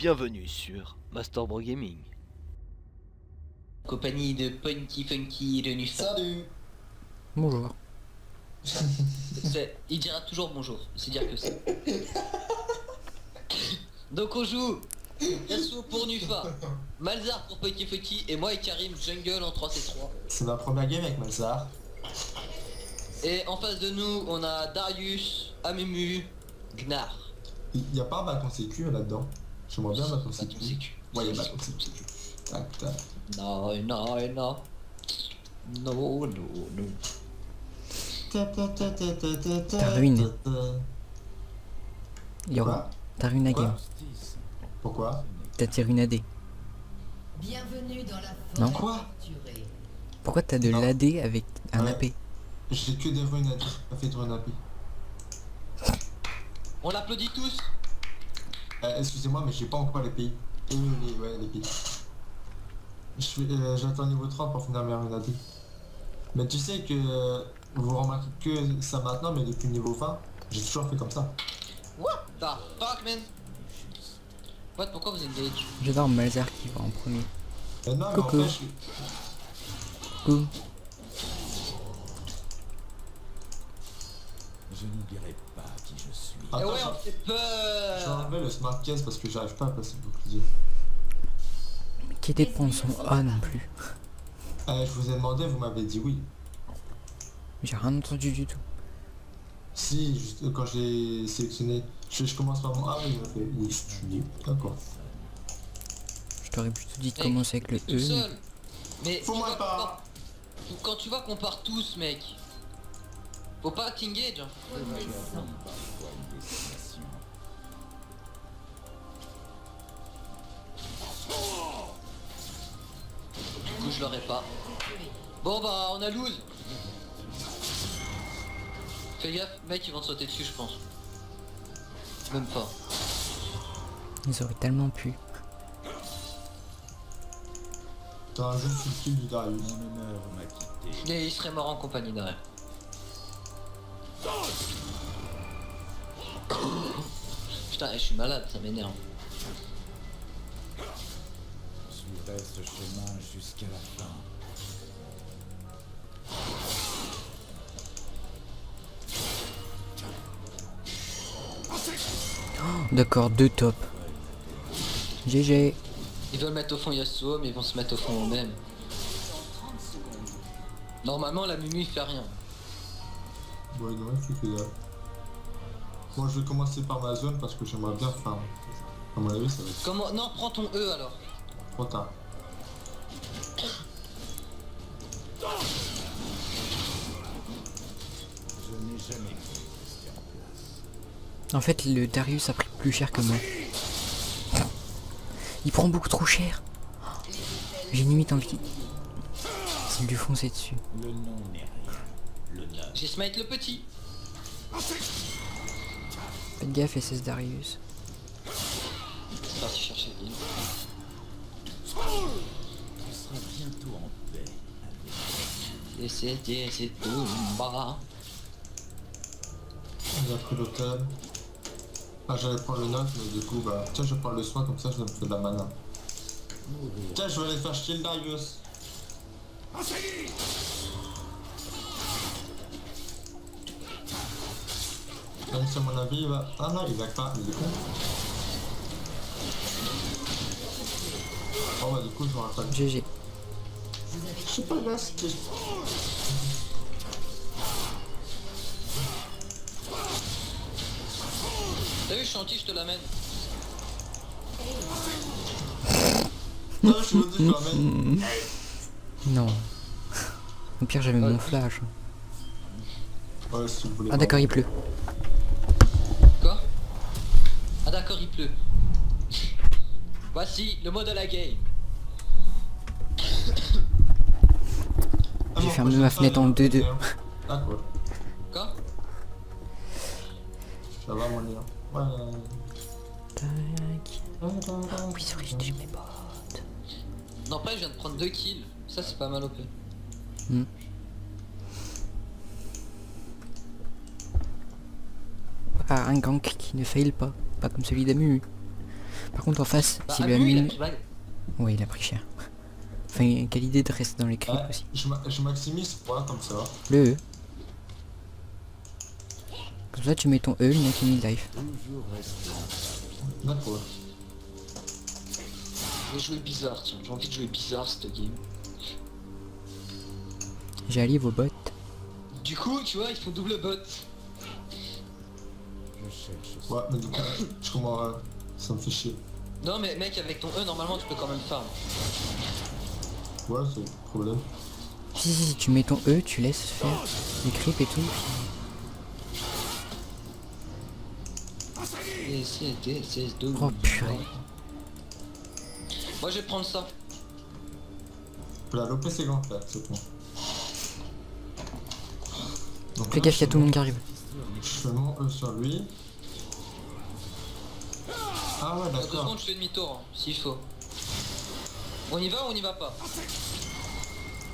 Bienvenue sur Masterbro Gaming. Compagnie de Punky Funky et de Nufa. Salut. Bonjour. Il dira toujours bonjour, c'est dire que c'est. Donc on joue Yasuo pour Nufa, Malzar pour Punky Funky et moi et Karim Jungle en 3C3. C'est ma première game avec Malzar. Et en face de nous on a Darius, Amumu, Gnar. Il y a pas un bâton sécu là-dedans. J'aimerais bien un bâton sécu. Bâton sécu. Ouais, il y a bâton sécu. Tac, tac. Non, non, non. Non, non, non. T'as ruiné. Yoro, Quoi? t'as ruiné la Quoi? game. Pourquoi? T'as tiré une AD. Bienvenue dans la Non. forêt Quoi? torturée. Pourquoi t'as de Non. l'AD avec un Ouais. AP? J'ai que des runes à dire. Pas fait de runes à paix. On l'applaudit tous. Excusez-moi, mais j'ai pas encore les pays. Les pays. J'attends niveau 30 pour finir mes runes à paix. Mais tu sais que vous remarquez que ça maintenant, mais depuis niveau 20, j'ai toujours fait comme ça. What the fuck, man? What, pourquoi vous engage? J'adore Malzar qui va en premier. Non, mais Coucou. en fait, Coucou. Je n'oublierai pas qui je suis. Eh Attends, ouais, on fait j'ai peur. enlevé le smart case parce que j'arrive pas à passer le bouclier. Mais qui était prendre son A non plus. Je vous ai demandé, vous m'avez dit oui. J'ai rien entendu du tout. Si, juste quand j'ai sélectionné, je commence par mon A, il m'a fait oui, je dis d'accord. Je t'aurais plutôt dit de Mec, commencer avec le Tout E. seul. Mais Faut tu moi vois pas. qu'on part- quand tu vois qu'on part tous, mec. Faut pas t'engage. Hein. Connaissant. Du coup, je l'aurais pas. Bon bah, on a lose. Fais gaffe, mec, ils vont te sauter dessus, je pense. Même pas. Ils auraient tellement pu. T'as juste une kill du Darius. Mon honneur m'a quitté. Et il serait mort en compagnie derrière. Putain, je suis malade, ça m'énerve. Je suivrai ce chemin jusqu'à la fin. D'accord, deux top. GG. Ils veulent mettre au fond Yasuo, mais ils vont se mettre au fond eux-mêmes. Normalement, la Mumu il fait rien. Ouais, non, je fais là. Moi, je vais commencer par ma zone parce que j'aimerais bien faire. À mon avis, ça va être Comment? Non, prends ton E alors. trop tard. Je n'ai jamais cru rester en place. En fait, le Darius a pris plus cher que moi. Il prend beaucoup trop cher. J'ai limite envie de lui foncer dessus. Le nom n'est rien. L'honneur. J'ai smite le petit. Faites gaffe, SS Darius. C'est parti chercher l'île. Tu seras bientôt en paix. Et c'est tout bas. J'ai pris l'hôtel. Ah, j'allais prendre le note, mais du coup, bah. Tiens, je prends le soin, comme ça, je me fais de la mana. Tiens, je vais aller faire chier le Darius. Même si à mon avis, il va. Ah non, il va pas, il est con. Oh bah, du coup, je me rappelle. GG. Je sais pas là, c'était. T'as vu, Chanty, je te l'amène. Non, je me dis, je l'emmène. Non. Au pire, j'avais mon flash. Ouais, si vous voulez. Ah d'accord, il pleut. Quoi? Ah d'accord, il pleut. Voici le mot de la game. Ah, J'ai bon, fermé prochaine ma fois, fenêtre en il va 2-2. faire. D'accord, Quoi? ça va mon lien. Ouais. Tac. Oui, c'est vrai, j'ai mes potes. Non, après, je viens de prendre 2 kills. Ça, c'est pas mal OP. Ah, un gank qui ne fail pas. Pas comme celui d'Amu. Par contre en face, Bah, si ah le oui, il a admin... pris bague. Ouais, il a pris cher. Enfin, quelle idée de rester dans les creeps Ouais, aussi. je maximise, voilà, comme ça. Le E. Comme ça tu mets ton E, le mec il met life. Toujours rester D'accord. Je vais jouer bizarre, tiens. J'ai envie de jouer bizarre cette game. J'allie vos bottes. Du coup, tu vois, ils font double bot. Je cherche Ouais, mais du coup, je comprends, ça me fait chier. Non mais mec, avec ton E, normalement, tu peux quand même farm. Ouais, c'est le problème. Si, tu mets ton E, tu laisses faire les creeps et tout. Et c'est double. Oh purée. Moi, je vais prendre ça. Là, l'OP c'est grand, là, c'est bon. Donc Fais là, gaffe, y'a tout le monde qui arrive. je fais mon E sur lui. Ah ouais, Dans 2 d'accord. secondes, je fais demi-tour, hein, s'il faut. On y va ou on y va pas?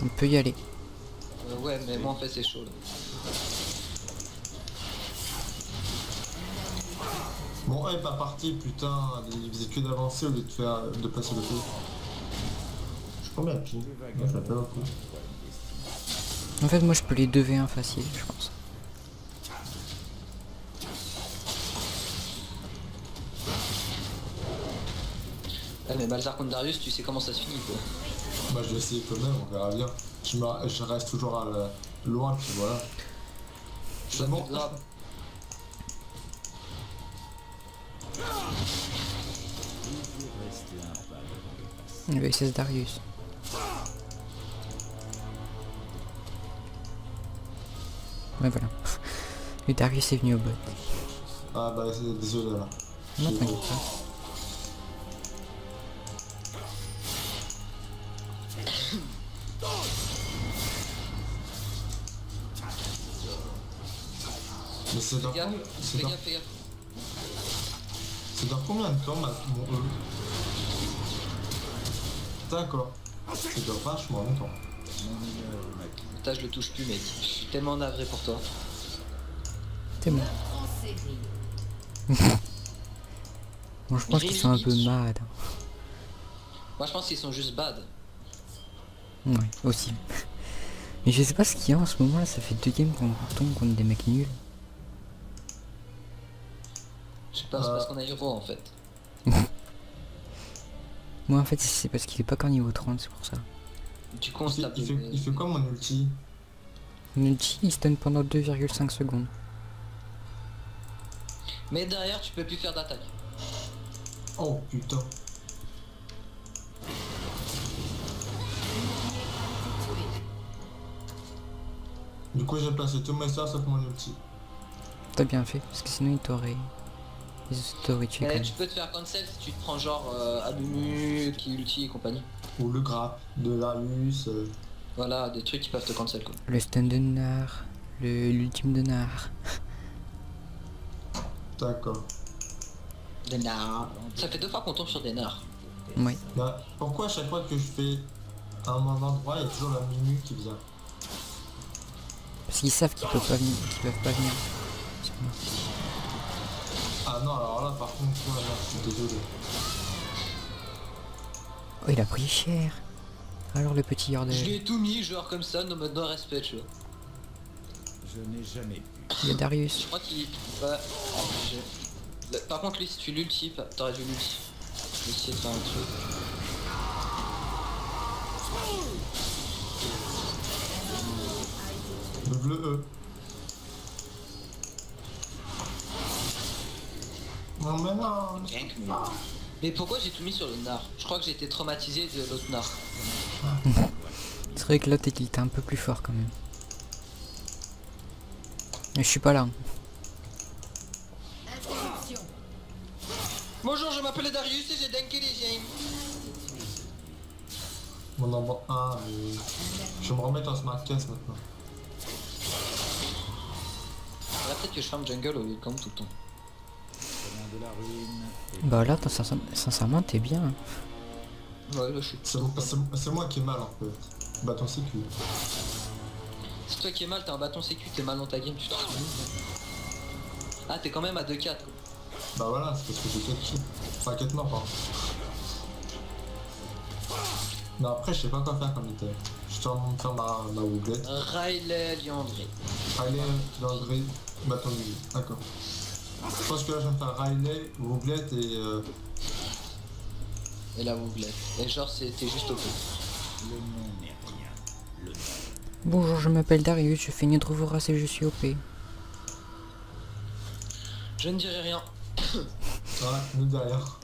On peut y aller. Ouais, mais moi en fait c'est chaud là. Mon E est pas parti, putain, il faisait que d'avancer au lieu de passer le coup. Je suis combien de kills? Ouais, ça fait beaucoup. En fait, moi je peux les 2v1 facile, je pense. Ouais, mais Balzar contre Darius, tu sais comment ça se finit quoi. Bah, je vais essayer quand même, on verra bien. Je reste toujours loin, puis voilà. Je fais mon E. grave. rester un pas devant le passé. Le SS Darius. Ouais, voilà. Le Darius est venu au bot. Ah bah, désolé là. Non, J'ai- t'inquiète pas. Mais c'est dans, Fais gaffe, c'est fais dans, gaffe, fais gaffe. c'est dans combien de temps mon E? D'accord. C'est dans vachement longtemps. Mon honneur m'a quitté. Putain, je le touche plus mec. Je suis tellement navré pour toi. C'est bon. En série. Bon, je pense qu'ils sont un peu mad. Moi je pense qu'ils sont juste bad. Ouais, aussi. Mais je sais pas ce qu'il y a en ce moment là, ça fait 2 games qu'on tombe contre des mecs nuls. Je sais pas, c'est parce qu'on a Hero en fait. Moi en fait c'est parce qu'il est pas qu'en niveau 30, c'est pour ça. Du coup on se tape Il fait quoi mon ulti? Mon ulti il stun pendant 2,5 secondes. Mais derrière tu peux plus faire d'attaque. Oh putain. Du coup j'ai placé tous mes sorts sauf mon ulti. T'as bien fait, parce que sinon il t'aurait... Ils t'auraient tué quand Mais même. tu peux te faire cancel si tu te prends genre Amumu, qui ulti et compagnie. Ou le grappe de Darius. Voilà, des trucs qui peuvent te cancel quoi. Le stun de Nar, l'ultime de Nar. D'accord. Des nards. Ça fait 2 fois qu'on tombe sur des nards. Ouais. Bah, pourquoi à chaque fois que je fais un même endroit, il y a toujours la minute qui vient? Parce qu'ils savent qu'ils peuvent pas venir. Qu'ils peuvent pas venir. sur moi. Ah non, alors là par contre, toi, là, je suis désolé. Oh il a pris cher. Alors le petit Je Yordle. lui ai tout mis genre comme ça, no mode no respect tu vois. Je n'ai jamais pu. Il y a Darius. Je crois qu'il... Ouais. Par contre lui si tu l'ulti, t'aurais dû l'ulti. Je vais essayer de faire un truc. Le bleu E. Non mais non. Mais pourquoi j'ai tout mis sur le nard? Je crois que j'ai été traumatisé de l'autre nard. C'est vrai que l'autre il était un peu plus fort quand même. Mais je suis pas là. Interruption. Bonjour, je m'appelle Darius et j'ai dunké les gens. Mon nombre 1, mais... Je vais me remettre en smart case maintenant. Faudrait peut-être que je farm jungle au lieu de camp tout le temps. Chemin de la ruine. Et Bah là, sincèrement, t'es bien. Hein. Ouais, là je suis C'est moi qui ai mal en fait. Bâton sécu. C'est toi qui es mal, t'es un bâton sécu, t'es mal dans ta game, tu te rends compte. Ah, t'es quand même à 2-4 quoi. Bah voilà, c'est parce que j'ai 4 kills. Enfin 4 morts, pardon. Non, après, je sais pas quoi faire comme item. Je suis en train de faire ma wouglette. Riley Liandry. Riley, Landry, bâton de vie. D'accord. Je pense que là, je vais me faire Riley, wouglette Et la wouglette. Et genre, c'était juste au coup. Le nom n'est rien. Le nom. Bonjour, je m'appelle Darius, je fais Nidre Vorace et je suis OP. Je ne dirai rien. Ouais, nous derrière.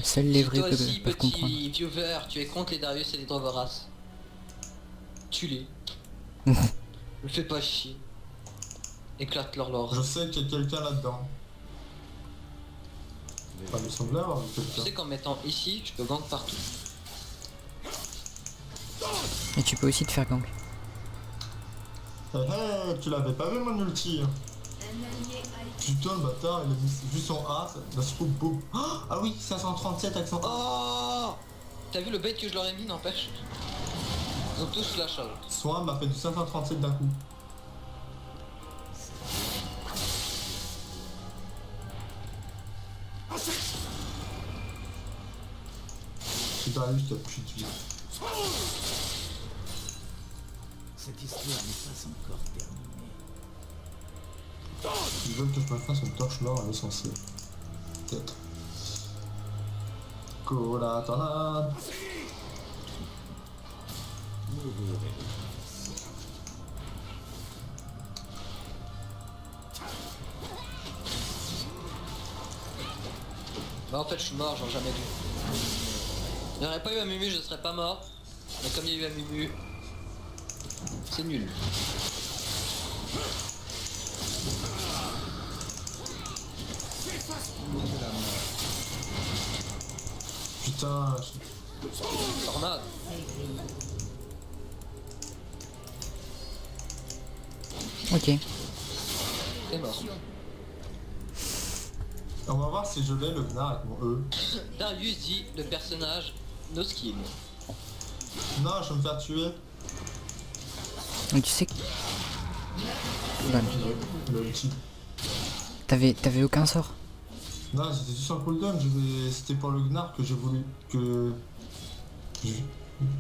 Seuls les Si vrais toi aussi, peuvent comprendre. petit viewer, tu es contre les Darius et les Drovoras, tue-les. Me fais pas chier. Éclate leur lore. Je sais qu'il y a quelqu'un là-dedans. Enfin, il me semblait avoir Tu quelqu'un. sais qu'en mettant ici, je peux gank partout. Et tu peux aussi te faire gang. Eh hey, tu l'avais pas vu mon ulti hein. Un allié a été Putain le bâtard, il a mis juste son A, la scoop boum. Ah oui, 537 accent A. Oh, t'as vu le bait que je leur ai mis, n'empêche. Ils ont tous la charge. Swan m'a fait du 537 d'un coup. C'est Darius qui a plus de vie. Cette histoire n'est pas encore terminée. Ils veulent que je me fasse une torche noire à l'essentiel. Peut-être. Cola tornade. Mourir est Bah en fait je suis mort, j'aurais jamais dû. Il n'y aurait pas eu un Mumu, je serais pas mort. Mais comme il y a eu un Mumu, c'est nul. Putain, Tornade. Ok. T'es mort. on va voir si je l'ai le Gnar avec mon E. Darius dit le personnage no skin. Non, je vais me faire tuer. Donc tu sais que... Bah, Le ulti. t'avais aucun sort. Non, c'était juste en cooldown, c'était pour le Gnar que j'ai voulu que...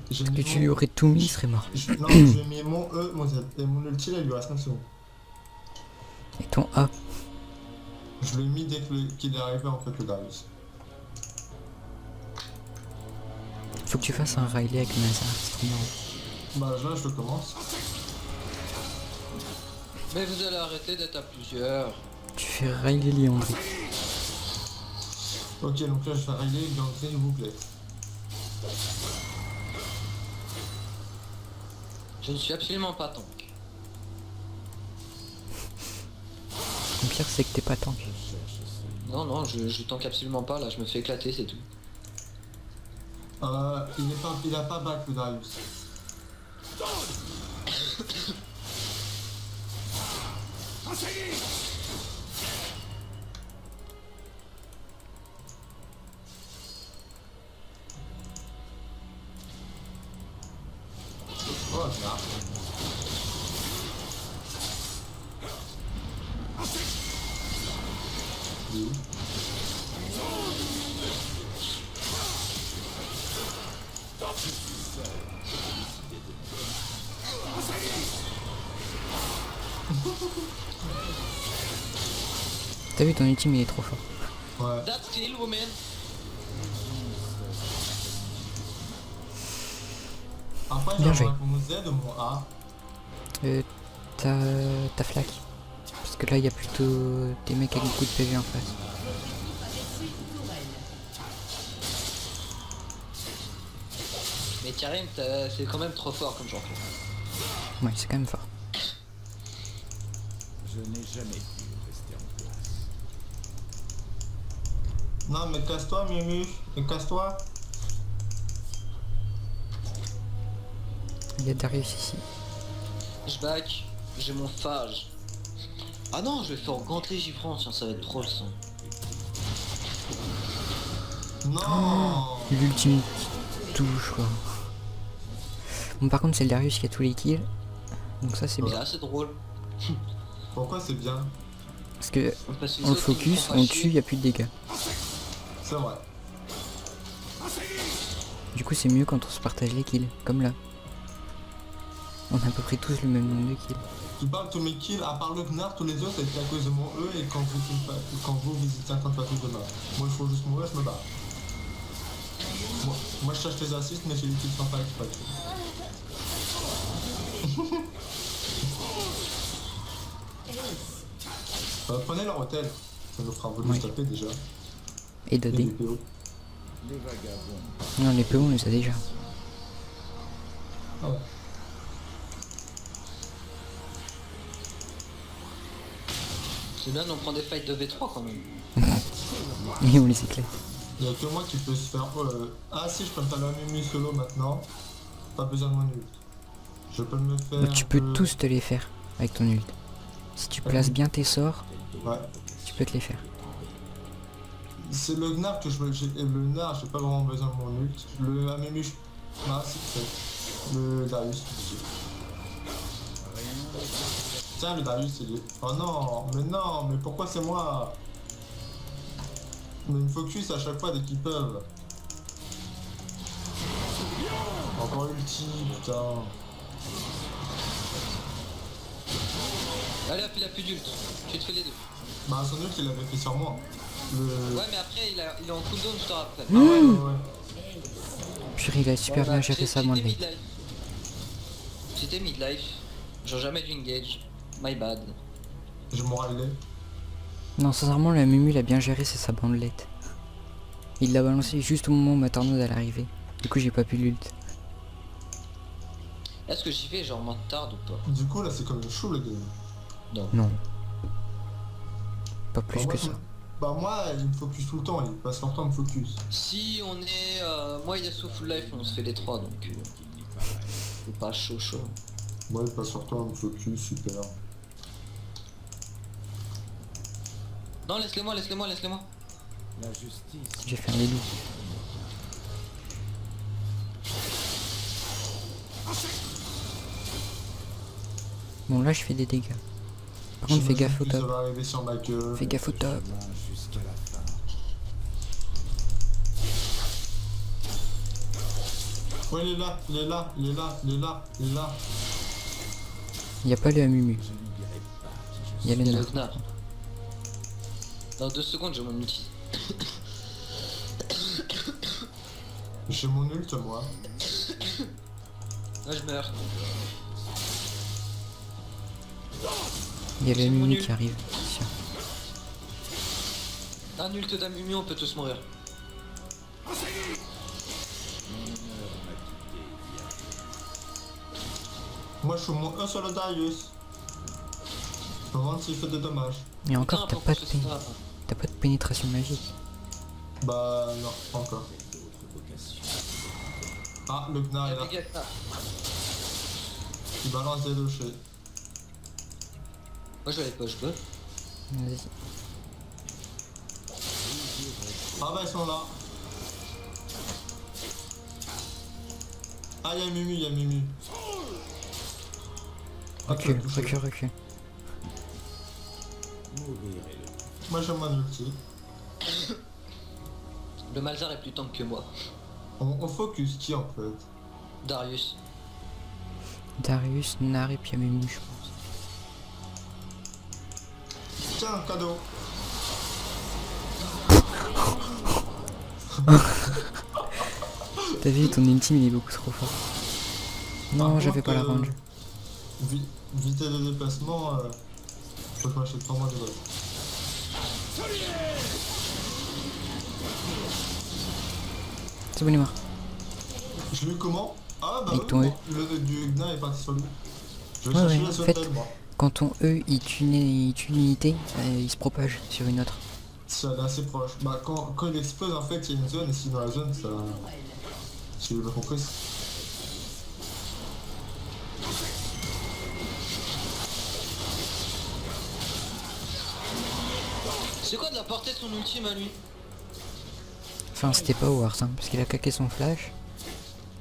J'ai Que mis tu mon- lui aurais tout mis, il serait mort. Non, j'ai mis mon E, mon Z, et mon ulti là il lui reste 5 secondes. Et ton A. Je l'ai mis dès qu'il est arrivé en fait le Darius. Faut que tu fasses un Riley avec Nazar, c'est trop marrant. Bah là je le commence. Mais vous allez arrêter d'être à plusieurs. Tu fais Riley Liandry. Ok, donc là je vais faire Riley, Gangry, Wouglette. Je ne suis absolument pas tank. Le pire c'est que t'es pas tank. Non, non, je tank absolument pas là, je me fais éclater, c'est tout. Il a pas back le Darius. Oh, Gnar. Il est où? T'as vu ton ultime il est trop fort. Ouais. That's kill, woman. Après, Bien j'ai joué. mon Z ou mon A. Ta flaque. Parce que là il y a plutôt des mecs avec beaucoup de PV en face. Mais Karim, c'est quand même trop fort comme champion. Ouais, c'est quand même fort. Je n'ai jamais pu rester en place. Non, mais casse-toi, Mimu. Mais casse-toi. Il y a Darius ici. Je back, j'ai mon phage. Ah non, je vais faire gantry Gifran, tiens, ça va être trop le sang. Non. L'ultime qui touche quoi. Bon par contre c'est le Darius qui a tous les kills. Donc ça c'est C'est bien. assez drôle. Pourquoi c'est bien? Parce que Parce que les on le autres, ils focus, font on pas le chier. tue, y a plus de dégâts. C'est vrai. Du coup c'est mieux quand on se partage les kills, comme là. On a à peu près tous le même nombre de kills. Tu parles de tous mes kills, à part le Gnard, tous les autres c'était à cause de mon E et quand vous visitez un compte de map. Moi il faut juste mourir, je me bats. Moi je cherche les assists mais j'ai l'utilise sans faire exprès. Prenez leur hôtel, ça nous fera un peu Oui. taper déjà. Et Et d'AD. les PO. Les vagabonds. Non les PO on les a déjà. Ah ouais. C'est bien, on prend des fights de V3 quand même. Et on les éclate. Il n'y a que moi qui peux se faire... Ah si, je peux me faire le Mimi solo maintenant. Pas besoin de mon ult. Je peux me faire... Bah, tu peux tous te les faire avec ton ult. Si tu places bien tes sorts, Ouais. tu peux te les faire. C'est le Gnar que je veux... Le Gnar, j'ai pas vraiment besoin de mon ult. Le Amému... Ah si, c'est... Le Darius. Tiens, le Darius, il est... Oh non, mais pourquoi c'est moi? Mais ils me focus à chaque fois dès qu'ils peuvent. Encore ulti, putain. Allez hop, il a plus d'ult. Tu te fais les deux. Bah son ult il avait fait sur moi. Le... Ouais, mais après, il est en cooldown, je te rappelle. Ah ouais, ouais, ouais. Purée, il a super bien géré ça dans le late. J'étais midlife. Genre jamais du engage. My bad. Je m'en râlais. Non, sincèrement, la Mumu il a bien géré, c'est sa bandelette. Il l'a balancé juste au moment où ma tornade allait arriver. Du coup, j'ai pas pu l'ult. Est-ce que j'y vais genre moins tard ou pas? Du coup là c'est comme une chou le game. Non. Non. Pas plus Bah, que moi, ça. Bah moi il me focus tout le temps, il passe leur temps à me focus. Si on est... moi il est sous full life, on se fait les trois donc... c'est pas chaud. Moi il passe leur temps à me focus, super. Non, laisse-les-moi. La justice. J'ai fait les loups. Bon, là, je fais des dégâts. Par contre, fais gaffe au Ça top. va arriver sur ma gueule. Fais gaffe au top. Chemin jusqu'à la fin. Ouais il est là. Y a pas le Mumu. Je n'oublierai pas qui je Y a le Il y a Nar. le Gnar. Dans 2 secondes, j'ai mon ulti. J'ai mon ult moi. Là, je meurs. Y a le J'ai mon Mumu ult. qui arrive. Tiens. Un ult d'un Mumu, on peut tous mourir. Mon honneur m'a quitté hier. Moi je suis mon E sur le Darius. Je me demande s'il fait des dommages. Et encore, Putain, t'as pas, pourquoi c'est ça t'as pas de pénétration magique. Bah non, pas encore. Ah le Gnar est là. Avec Gnar. Il balance des dochets. Moi je vais aller push bot. Vas-y. Ah bah ils sont là. Ah y'a Mumu. Ah, tu l'as Recule, touché. recule. Mourir est le Moi j'ai mon ulti. Le Malzar est plus tank que moi. On focus qui en fait? Darius. Darius, Nar et puis y'a Mumu, je pense. Tiens, cadeau. T'as vu, ton ultime il est beaucoup trop fort. Non, Par j'avais contre, pas la range. Vitesse de déplacement, faut que je m'achète 3 mois de base. C'est bon, il est mort. Je l'ai eu comment? Ah bah Avec oui, ton E. le du Gna est parti sur lui. Je vais Ouais, chercher ouais, la en sauterelle fait- moi. Quand ton E il tue une unité, il se propage sur une autre. Ça est assez proche. Bah quand il explose en fait il y a une zone et si dans la zone ça... Si j'ai bien compris. C'est quoi de la portée de son ultime à lui? Enfin, c'était pas Wars, hein, parce qu'il a claqué son flash.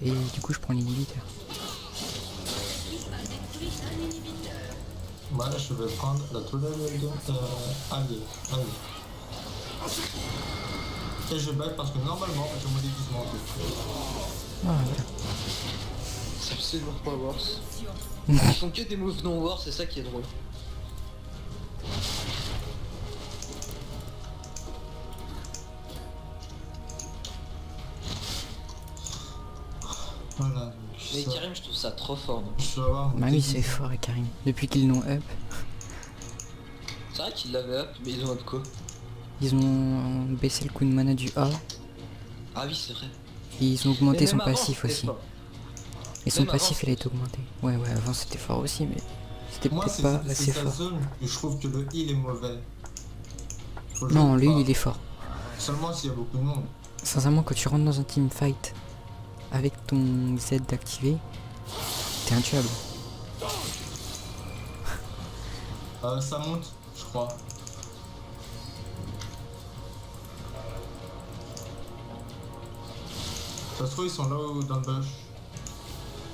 Et du coup, je prends l'inhibiteur. Moi je vais prendre la toilette de... allez. Et je back parce que normalement j'ai mon déguisement en tout. Ah, C'est absolument pas worse. Ils font que des moves non worse, c'est ça qui est drôle. Voilà. Donc, Mais ça, Karim, je trouve ça trop fort. Donc. je vais avoir mon bah oui, c'est déguisement. fort, et Karim. Depuis qu'ils l'ont up, C'est vrai qu'ils l'avaient up, mais ils ont up quoi? ils ont baissé le coup de mana du A, Ah oui, c'est vrai. et ils ont augmenté Mais son même avant, passif c'était aussi. fort. Et son Même avant, passif, il a été augmenté. Ouais, avant c'était fort aussi, mais c'était Moi peut-être c'est pas c'est assez sa fort. zone que je trouve que le heal est mauvais. Faut jouer Non, lui, pas. il est fort. Seulement s'il y a beaucoup de monde. Sincèrement, quand tu rentres dans un team fight avec ton Z activé, t'es intuable. Ça monte, je crois. Ça se trouve ils sont là dans le bush.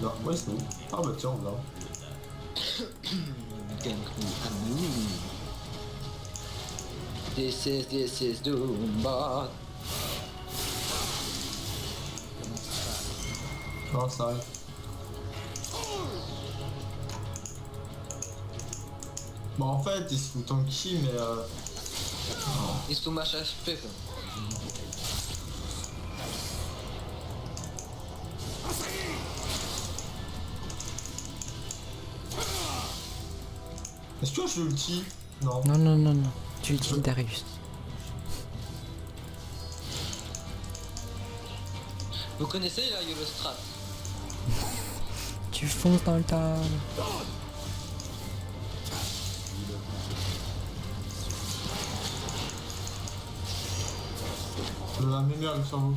Non, ouais c'est où? Ah bah tiens, là. This is Doomba. Non, ça arrive. Bon en fait ils se foutent en qui mais Ils sont match HP quoi. Est-ce que je l'ulti? Non. Non. Tu utilises Darius. Vous connaissez la YOLO Strat? Tu fonces dans le tas. La mémé arrive sur vous.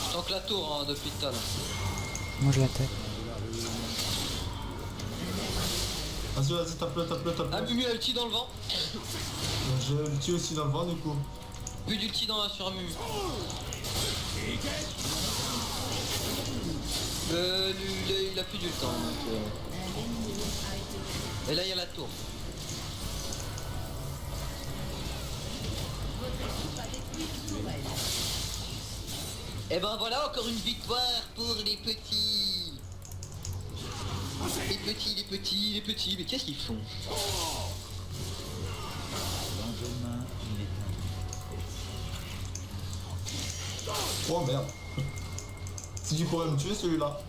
Je tank la tour hein, depuis tout à l'heure. Moi je l'attaque. Vas-y, tape-le. Ah Mumu a ulti dans le vent. J'ai l'ulti aussi dans le vent du coup. Plus d'ulti sur Mumu. Il a plus du temps donc, Et là il y a la tour. Et ben voilà encore une victoire pour les petits. Les petits, mais qu'est-ce qu'ils font? Lendemain, il est Oh merde. Si tu pourrais me tuer celui-là.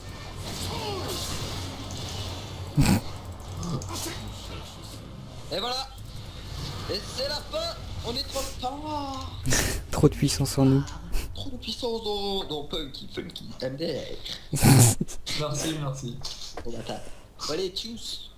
Et voilà. Et c'est la fin. On est trop fort. Trop de puissance en nous. Trop de puissance dans Funky, MDR. Merci. On va taper. Allez, tchuss.